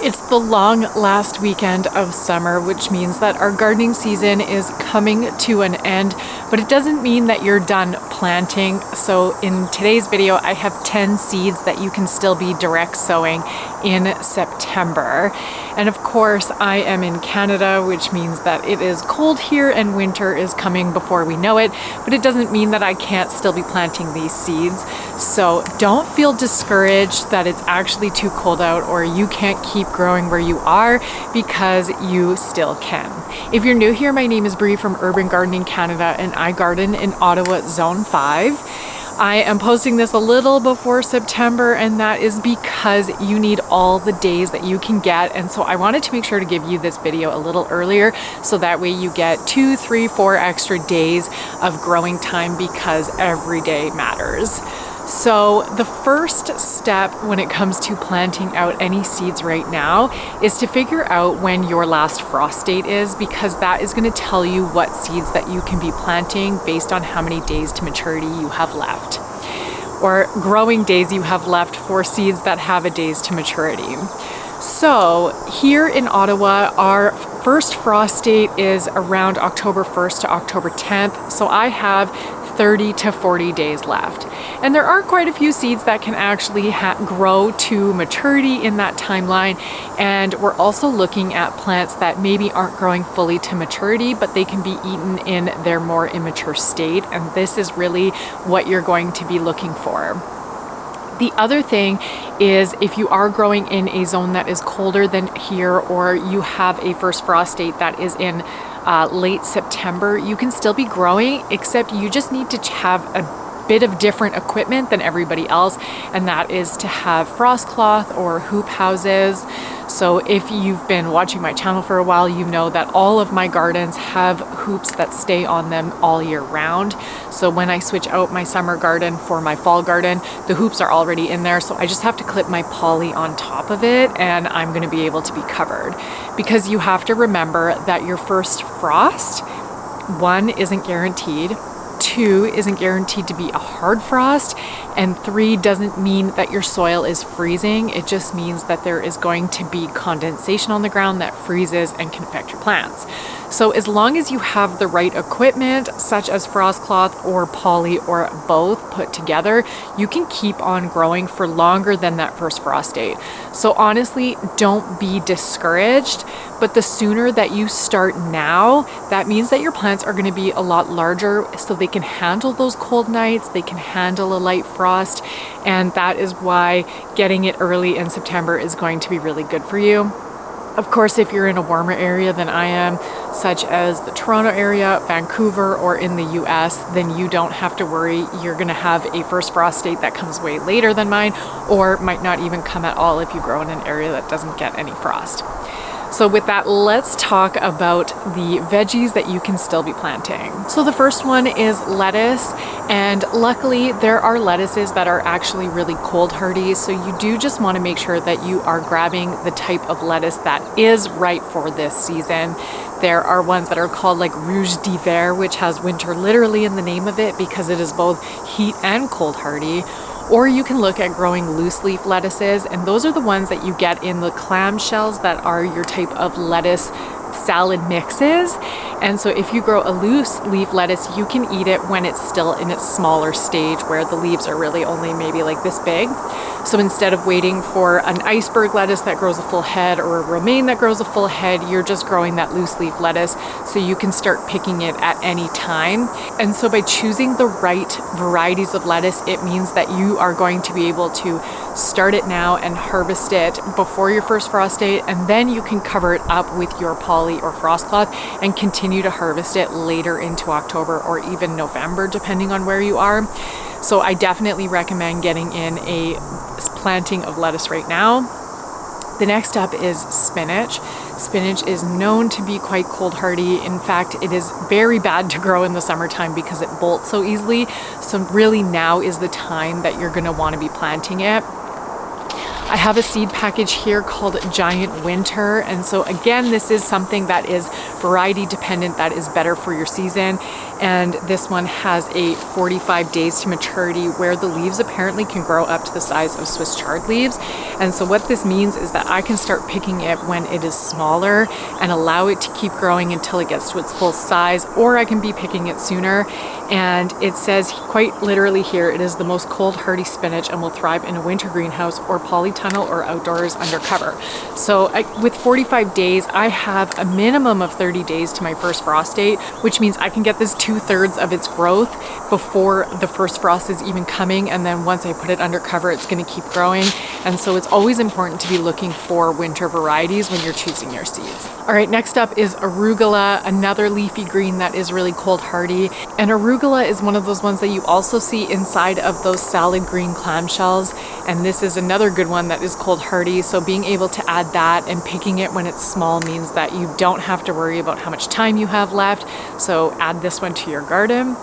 It's the long last weekend of summer, which means that our gardening season is coming to an end, but it doesn't mean that you're done planting. So in today's video, I have 10 seeds that you can still be direct sowing in September. And of course, I am in Canada, which means that it is cold here and winter is coming before we know it, but it doesn't mean that I can't still be planting these seeds. So don't feel discouraged that it's actually too cold out or you can't keep growing where you are, because you still can. If you're new here, my name is Bree from Urban Gardening Canada and I garden in Ottawa Zone 5. I am posting this a little before September, and that is because you need all the days that you can get, and so I wanted to make sure to give you this video a little earlier so that way you get 2, 3, 4 extra days of growing time, because every day matters. So the first step when it comes to planting out any seeds right now is to figure out when your last frost date is, because that is going to tell you what seeds that you can be planting based on how many days to maturity you have left, or growing days you have left for seeds that have a days to maturity. So here in Ottawa, our first frost date is around October 1st to October 10th. So I have 30 to 40 days left. And there are quite a few seeds that can actually grow to maturity in that timeline. And we're also looking at plants that maybe aren't growing fully to maturity, but they can be eaten in their more immature state. And this is really what you're going to be looking for. The other thing is, if you are growing in a zone that is colder than here, or you have a first frost date that is in late September, you can still be growing, except you just need to have a bit of different equipment than everybody else, and that is to have frost cloth or hoop houses. So if you've been watching my channel for a while, you know that all of my gardens have hoops that stay on them all year round. So when I switch out my summer garden for my fall garden, the hoops are already in there, so I just have to clip my poly on top of it and I'm going to be able to be covered. Because you have to remember that your first frost, 1, isn't guaranteed, 2 isn't guaranteed to be a hard frost, and 3 doesn't mean that your soil is freezing. It just means that there is going to be condensation on the ground that freezes and can affect your plants. So as long as you have the right equipment, such as frost cloth or poly or both put together, you can keep on growing for longer than that first frost date. So honestly, don't be discouraged, but the sooner that you start now, that means that your plants are going to be a lot larger, so they can handle those cold nights, they can handle a light frost, and that is why getting it early in September is going to be really good for you. Of course, if you're in a warmer area than I am, such as the Toronto area, Vancouver, or in the US, then you don't have to worry. You're going to have a first frost date that comes way later than mine, or might not even come at all if you grow in an area that doesn't get any frost. So with that, let's talk about the veggies that you can still be planting. So the first one is lettuce, and luckily there are lettuces that are actually really cold hardy, so you do just want to make sure that you are grabbing the type of lettuce that is right for this season. There are ones that are called like Rouge d'Hiver, which has winter literally in the name of it because it is both heat and cold hardy. Or you can look at growing loose leaf lettuces, and those are the ones that you get in the clamshells that are your type of lettuce salad mixes. And so if you grow a loose leaf lettuce, you can eat it when it's still in its smaller stage, where the leaves are really only maybe like this big. So instead of waiting for an iceberg lettuce that grows a full head or a romaine that grows a full head, you're just growing that loose leaf lettuce, so you can start picking it at any time. And so by choosing the right varieties of lettuce, it means that you are going to be able to start it now and harvest it before your first frost date, and then you can cover it up with your poly or frost cloth and continue to harvest it later into October or even November, depending on where you are. So I definitely recommend getting in a planting of lettuce right now. The next up is spinach. Spinach is known to be quite cold hardy. In fact, it is very bad to grow in the summertime because it bolts so easily. So really now is the time that you're going to want to be planting it. I have a seed package here called Giant Winter, and so again, this is something that is variety dependent, that is better for your season. and this one has a 45 days to maturity where the leaves apparently can grow up to the size of Swiss chard leaves. And so what this means is that I can start picking it when it is smaller and allow it to keep growing until it gets to its full size, or I can be picking it sooner. And it says quite literally here, it is the most cold hardy spinach and will thrive in a winter greenhouse or polytunnel or outdoors under cover. So with 45 days, I have a minimum of 30 days to my first frost date, which means I can get this 2/3 of its growth before the first frost is even coming. And then once I put it under cover, it's going to keep growing. And so it's always important to be looking for winter varieties when you're choosing your seeds. All right, next up is arugula, another leafy green that is really cold hardy. And arugula is one of those ones that you also see inside of those salad green clamshells. And this is another good one that is cold hardy. So being able to add that and picking it when it's small means that you don't have to worry about how much time you have left. So add this one to your garden.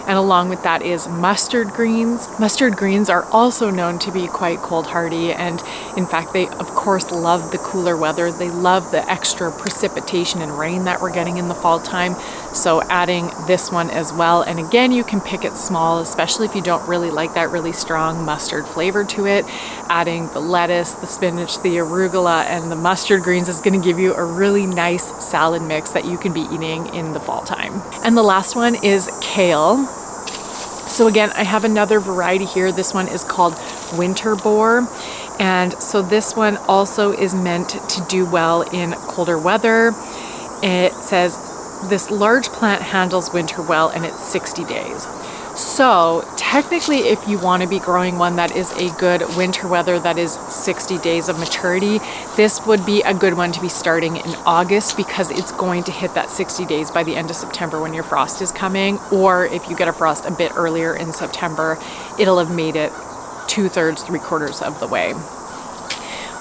And along with that is mustard greens. Mustard greens are also known to be quite cold hardy, and in fact they of course love the cooler weather. They love the extra precipitation and rain that we're getting in the fall time. So adding this one as well, and again you can pick it small, especially if you don't really like that really strong mustard flavor to it. Adding the lettuce, the spinach, the arugula, and the mustard greens is going to give you a really nice salad mix that you can be eating in the fall time. And the last one is kale. So again, I have another variety here. This one is called winter boar. And so this one also is meant to do well in colder weather. It says this large plant handles winter well and it's 60 days. So technically, if you want to be growing one that is a good winter weather, that is 60 days of maturity, this would be a good one to be starting in August, because it's going to hit that 60 days by the end of September when your frost is coming. Or if you get a frost a bit earlier in September, it'll have made it 2/3, 3/4 of the way.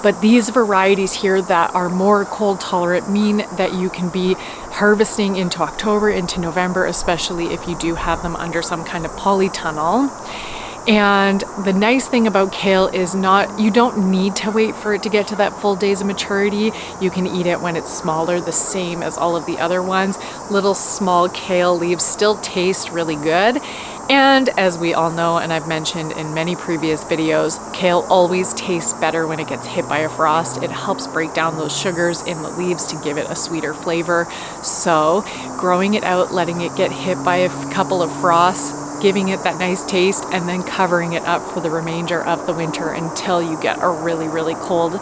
But these varieties here that are more cold tolerant mean that you can be harvesting into October, into November, especially if you do have them under some kind of polytunnel. And the nice thing about kale is you don't need to wait for it to get to that full days of maturity. You can eat it when it's smaller, the same as all of the other ones. Little small kale leaves still taste really good. And as we all know, and I've mentioned in many previous videos, kale always tastes better when it gets hit by a frost. It helps break down those sugars in the leaves to give it a sweeter flavor. So growing it out, letting it get hit by a couple of frosts, giving it that nice taste, and then covering it up for the remainder of the winter until you get a really, really cold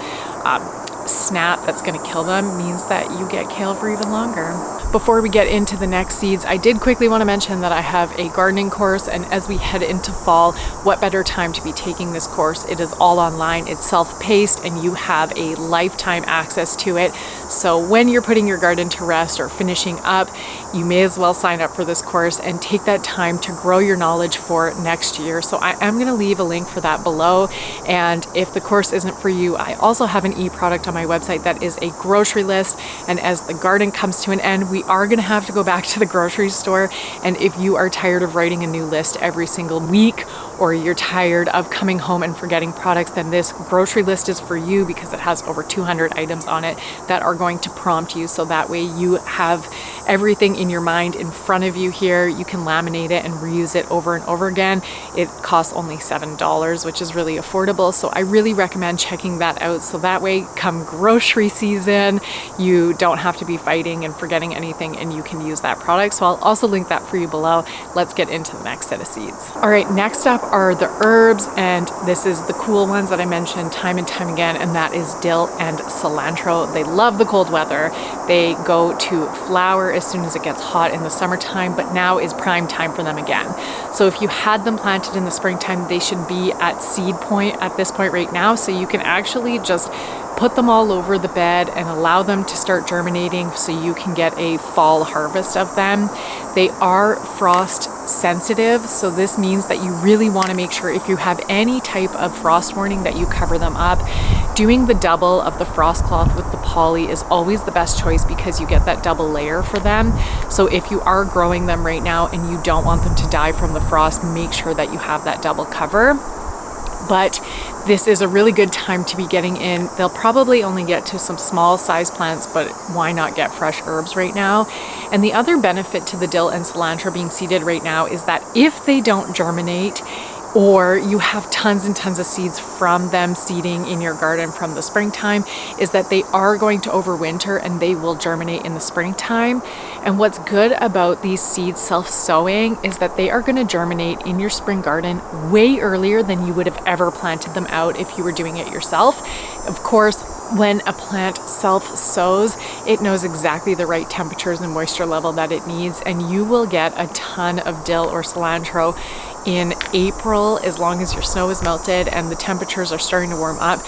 snap that's going to kill them, means that you get kale for even longer. Before we get into the next seeds, I did quickly want to mention that I have a gardening course, and as we head into fall, what better time to be taking this course? It is all online, it's self-paced, and you have a lifetime access to it. So when you're putting your garden to rest or finishing up, you may as well sign up for this course and take that time to grow your knowledge for next year. So I am going to leave a link for that below. And if the course isn't for you, I also have an e-product on my website that is a grocery list. And as the garden comes to an end, we are going to have to go back to the grocery store. And if you are tired of writing a new list every single week, or you're tired of coming home and forgetting products, then this grocery list is for you, because it has over 200 items on it that are going to prompt you. So that way you have everything in your mind in front of you here. You can laminate it and reuse it over and over again. It costs only $7, which is really affordable. So I really recommend checking that out. So that way, come grocery season, you don't have to be fighting and forgetting anything, and you can use that product. So I'll also link that for you below. Let's get into the next set of seeds. All right, next up are the herbs, and this is the cool ones that I mentioned time and time again, and that is dill and cilantro. They love the cold weather. They go to flower as soon as it gets hot in the summertime, but now is prime time for them again. So if you had them planted in the springtime, they should be at seed point at this point right now. So you can actually just put them all over the bed and allow them to start germinating so you can get a fall harvest of them. They are frost sensitive, so this means that you really want to make sure, if you have any type of frost warning, that you cover them up. Doing the double of the frost cloth with the poly is always the best choice, because you get that double layer for them. So if you are growing them right now and you don't want them to die from the frost, make sure that you have that double cover. But this is a really good time to be getting in. They'll probably only get to some small size plants, but why not get fresh herbs right now? And the other benefit to the dill and cilantro being seeded right now is that if they don't germinate, or you have tons and tons of seeds from them seeding in your garden from the springtime, is that they are going to overwinter and they will germinate in the springtime. And what's good about these seeds self-sowing is that they are going to germinate in your spring garden way earlier than you would have ever planted them out if you were doing it yourself. Of course, when a plant self-sows, it knows exactly the right temperatures and moisture level that it needs, and you will get a ton of dill or cilantro in April as long as your snow is melted and the temperatures are starting to warm up.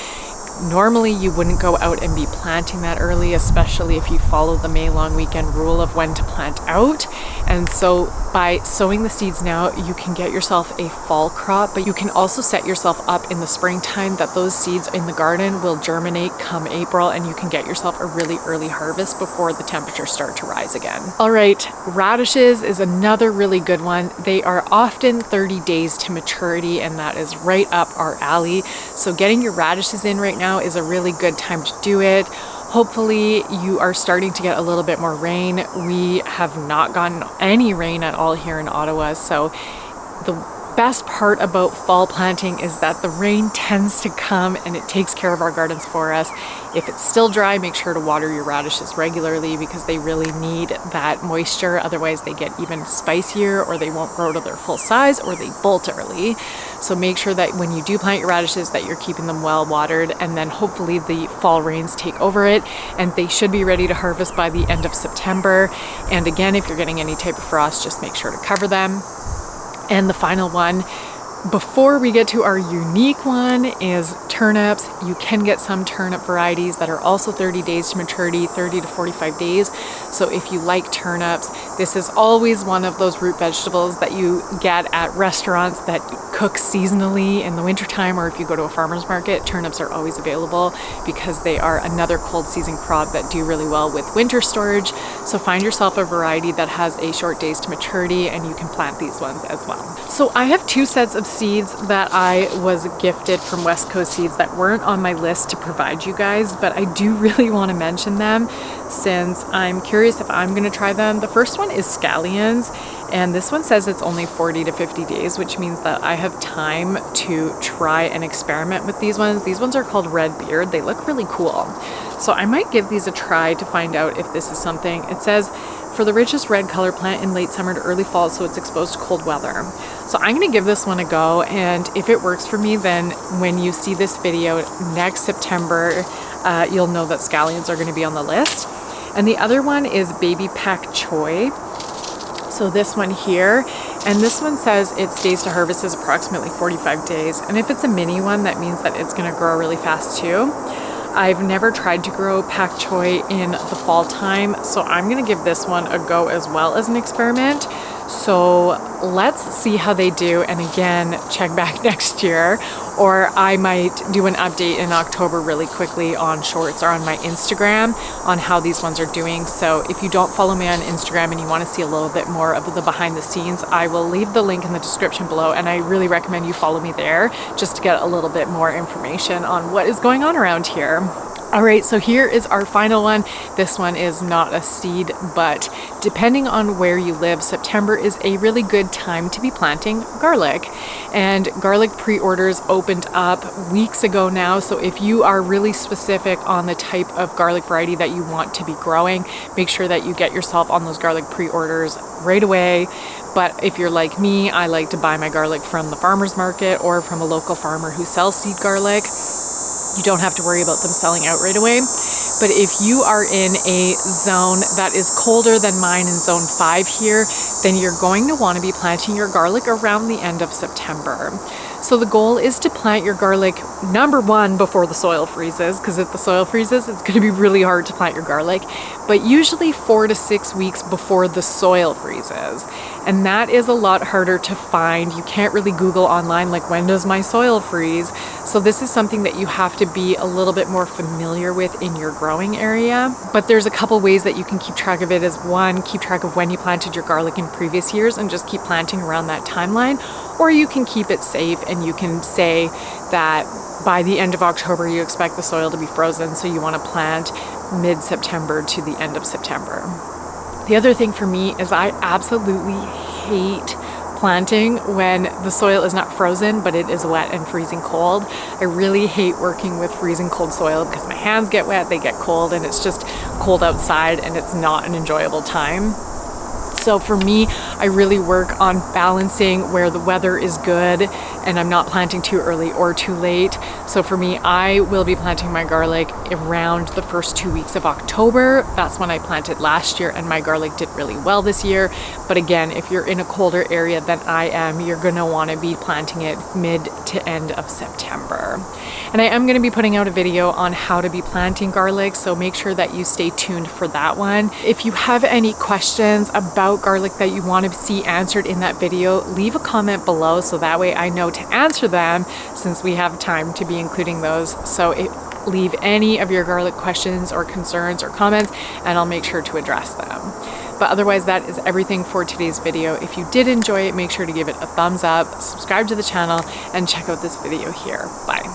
Normally you wouldn't go out and be planting that early, especially if you follow the May long weekend rule of when to plant out. And so by sowing the seeds now, you can get yourself a fall crop, but you can also set yourself up in the springtime that those seeds in the garden will germinate come April, and you can get yourself a really early harvest before the temperatures start to rise again. All right, radishes is another really good one. They are often 30 days to maturity, and that is right up our alley. So getting your radishes in right now is a really good time to do it. Hopefully you are starting to get a little bit more rain. We have not gotten any rain at all here in Ottawa, so the best part about fall planting is that the rain tends to come and it takes care of our gardens for us. If it's still dry, make sure to water your radishes regularly because they really need that moisture. Otherwise they get even spicier, or they won't grow to their full size, or they bolt early. So make sure that when you do plant your radishes that you're keeping them well watered, and then hopefully the fall rains take over it and they should be ready to harvest by the end of September. And again, if you're getting any type of frost, just make sure to cover them. And the final one, before we get to our unique one, is turnips. You can get some turnip varieties that are also 30 days to maturity, 30 to 45 days. So if you like turnips, this is always one of those root vegetables that you get at restaurants that cook seasonally in the wintertime, or if you go to a farmer's market, turnips are always available because they are another cold season crop that do really well with winter storage. So find yourself a variety that has a short days to maturity, and you can plant these ones as well. So I have two sets of seeds that I was gifted from West Coast Seeds that weren't on my list to provide you guys, but I do really want to mention them since I'm curious if I'm going to try them. The first one is scallions, and this one says it's only 40 to 50 days, which means that I have time to try and experiment with these ones. These ones are called Red Beard. They look really cool. So I might give these a try to find out if this is something. It says, for the richest red color, plant in late summer to early fall so it's exposed to cold weather. So I'm going to give this one a go, and if it works for me, then when you see this video next September, you'll know that scallions are going to be on the list. And the other one is baby pak choi. So this one here, and this one says its days to harvest is approximately 45 days. And if it's a mini one, that means that it's going to grow really fast too. I've never tried to grow pak choi in the fall time, so I'm going to give this one a go as well as an experiment. So let's see how they do, and again, check back next year, or I might do an update in October really quickly on shorts or on my Instagram on how these ones are doing. So if you don't follow me on Instagram and you want to see a little bit more of the behind the scenes, I will leave the link in the description below, and I really recommend you follow me there just to get a little bit more information on what is going on around here. All right, so here is our final one. This one is not a seed, but depending on where you live, September is a really good time to be planting garlic. And garlic pre-orders opened up weeks ago now, so if you are really specific on the type of garlic variety that you want to be growing, make sure that you get yourself on those garlic pre-orders right away. But if you're like me, I like to buy my garlic from the farmer's market or from a local farmer who sells seed garlic. You don't have to worry about them selling out right away. But if you are in a zone that is colder than mine in zone 5 here, then you're going to want to be planting your garlic around the end of September. So the goal is to plant your garlic, number one, before the soil freezes, because if the soil freezes, it's going to be really hard to plant your garlic, but usually 4 to 6 weeks before the soil freezes. And that is a lot harder to find. You can't really Google online, like, when does my soil freeze? So this is something that you have to be a little bit more familiar with in your growing area. But there's a couple ways that you can keep track of it. Is one, keep track of when you planted your garlic in previous years and just keep planting around that timeline. Or you can keep it safe and you can say that by the end of October, you expect the soil to be frozen. So you want to plant mid-September to the end of September. The other thing for me is I absolutely hate planting when the soil is not frozen, but it is wet and freezing cold. I really hate working with freezing cold soil because my hands get wet, they get cold, and it's just cold outside and it's not an enjoyable time. So for me, I really work on balancing where the weather is good and I'm not planting too early or too late. So for me, I will be planting my garlic around the first 2 weeks of October. That's when I planted last year, and my garlic did really well this year. But again, if you're in a colder area than I am, you're gonna wanna be planting it mid to end of September. And I am gonna be putting out a video on how to be planting garlic, so make sure that you stay tuned for that one. If you have any questions about garlic that you want to see answered in that video, leave a comment below so that way I know to answer them, since we have time to be including those. So leave any of your garlic questions or concerns or comments and I'll make sure to address them. But otherwise, that is everything for today's video. If you did enjoy it, make sure to give it a thumbs up, subscribe to the channel, and check out this video here. Bye.